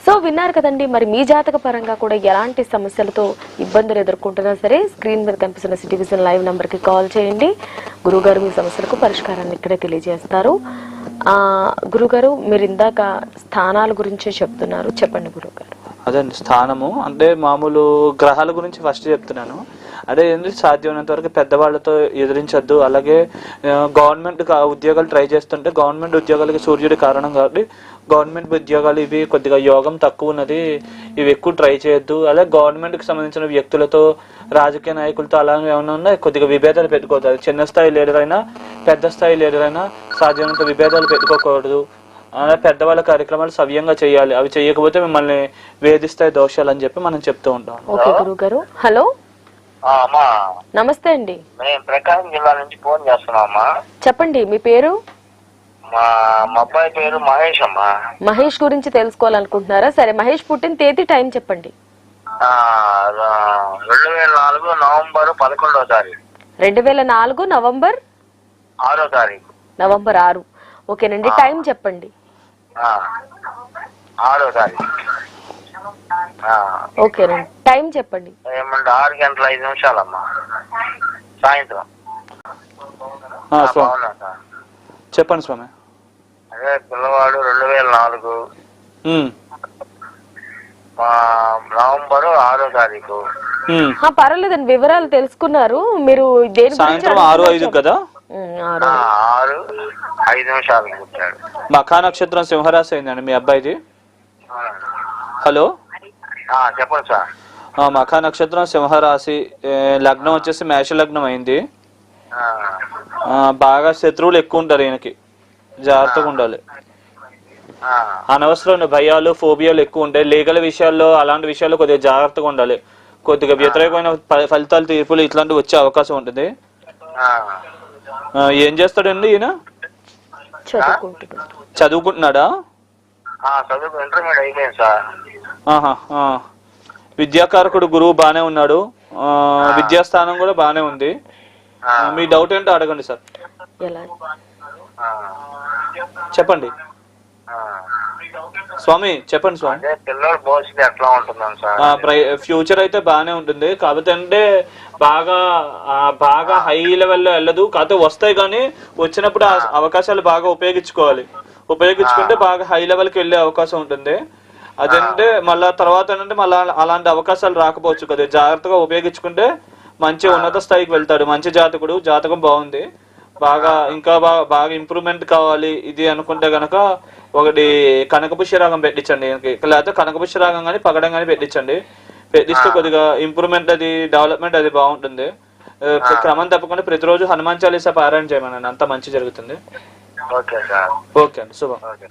So విన్నారు కదండి, మరి మీ జాతక పరంగా కూడా ఎలాంటి సమస్యలతో ఇబ్బందులు ఎదుర్కొంటున్నా సరే స్క్రీన్ మీద కనిపిస్తున్న సిటీ విజన్ లైవ్ నంబర్ కి కాల్ చేయండి. గురుగారు మీ సమస్యలకు పరిష్కారాన్ని ఇక్కడే తెలియజేస్తారు. గురుగారు, మీరు ఇందాక స్థానాల గురించి చెప్తున్నారు, చెప్పండి గురుగారు. అదండి, స్థానము అంటే మామూలు గ్రహాల గురించి ఫస్ట్ చెప్తున్నాను. అదే ఏంటి, సాధ్యమైనంత వరకు పెద్దవాళ్ళతో ఎదిరించద్దు. అలాగే గవర్నమెంట్ ఉద్యోగాలు ట్రై చేస్తుంటే గవర్నమెంట్ ఉద్యోగాలకి సూర్యుడి కారణం కాబట్టి గవర్నమెంట్ ఉద్యోగాలు ఇవి కొద్దిగా యోగం తక్కువ ఉన్నది, ఇవి ఎక్కువ ట్రై చేయొద్దు. అలాగే గవర్నమెంట్కి సంబంధించిన వ్యక్తులతో, రాజకీయ నాయకులతో అలాగే ఏమైనా ఉన్నా కొద్దిగా విభేదాలు పెట్టుకోవద్దు. చిన్న స్థాయి లీడర్ అయినా పెద్ద స్థాయి లీడర్ అయినా సాధ్యమైనంత విభేదాలు పెట్టుకోకూడదు. అలా పెద్దవాళ్ళ కార్యక్రమాలు సవ్యంగా చేయాలి. అవి చేయకపోతే మిమ్మల్ని వేధిస్తాయి దోషాలు అని చెప్పి మనం చెప్తూ ఉంటాం. ఓకే గురుగారు. హలో, నమస్తే అండి. మేము ప్రకాశం జిల్లా నుంచి ఫోన్ చేస్తున్నామా. చెప్పండి, మీ పేరు? మా అబ్బాయి పేరు మహేష్ అమ్మా. మహేష్ గురించి తెలుసుకోవాలనుకుంటున్నారా? సరే, మహేష్ పుట్టిన తేదీ, టైం చెప్పండి. 2004 నవంబర్ 11వ తారీఖు. 2004 నవంబర్ 6వ తారీఖు. నవంబర్ 6. ఓకేనండి, టైం చెప్పండి. 6వ తారీఖు. ఓకేనండి, టైం చెప్పండి. ఏమంటే 6:05 అమ్మా, సాయంత్రం. చెప్పండి స్వామి. అదే పిల్లవాడు 2004 నవంబర్ 6వ తారీఖు. పర్వాలేదండి, వివరాలు తెలుసుకున్నారు మీరు. దేని సాయంత్రం 6:05 కదా? 6:05 పుట్టాడు. మఖా నక్షత్రం సింహరాశి అయిందండి మీ అబ్బాయిది. హలో, చెప్పండి సార్. మఖా నక్షత్రం సింహరాశి, లగ్నం వచ్చేసి మేష లగ్నం అయింది. బాగా శత్రువులు ఎక్కువ ఉంటారు ఈయనకి, జాగ్రత్తగా ఉండాలి. అనవసరమైన భయాలు, ఫోబియాలు ఎక్కువ ఉంటాయి. లీగల్ విషయాల్లో, అలాంటి విషయాల్లో కొద్దిగా జాగ్రత్తగా ఉండాలి. కొద్దిగా వ్యతిరేకమైన ఫలితాలు, తీర్పులు ఇట్లాంటివి వచ్చే అవకాశం ఉంటుంది. ఏం చేస్తాడండి ఈయన? చదువుకుంటున్నాడా? ఇంటర్మీడియట్ అయిపోయింది సార్. విద్యాకారకుడు గురువు బానే ఉన్నాడు, విద్యాస్థానం కూడా బానే ఉంది. మీ డౌట్ ఏంటో అడగండి సార్. చెప్పండి స్వామి, చెప్పండి స్వామి. పిల్లల భవిష్యత్తు ఎట్లా ఉంటుందని సార్? ఫ్యూచర్ అయితే బానే ఉంటుంది. కాకపోతే అంటే బాగా హై లెవెల్లో వెళ్ళదు. కాకపోతే వస్తాయి, కానీ వచ్చినప్పుడు అవకాశాలు బాగా ఉపయోగించుకుంటే బాగా హై లెవెల్కి వెళ్ళే అవకాశం ఉంటుంది. అదంటే మళ్ళా తర్వాత ఏంటంటే మళ్ళీ అలాంటి అవకాశాలు రాకపోవచ్చు కదా. జాగ్రత్తగా ఉపయోగించుకుంటే మంచి ఉన్నత స్థాయికి వెళ్తాడు. మంచి జాతకుడు, జాతకం బాగుంది. ఇంకా బాగా ఇంప్రూవ్మెంట్ కావాలి ఇది అనుకుంటే గనక ఒకటి కనకపుష్యరాగం పెట్టించండి. లేకపోతే కనకపుష్యరాగం కానీ పగడం కానీ పెట్టించండి. పెట్టిస్తే కొద్దిగా ఇంప్రూవ్మెంట్, అది డెవలప్మెంట్ అది బాగుంటుంది. క్రమం తప్పకుండా ప్రతిరోజు హనుమాన్ చాలీసా పారాయణ చేయమనండి, అంత మంచి జరుగుతుంది. Okay sir. ఓకే అండి, శుభం. ఓకే.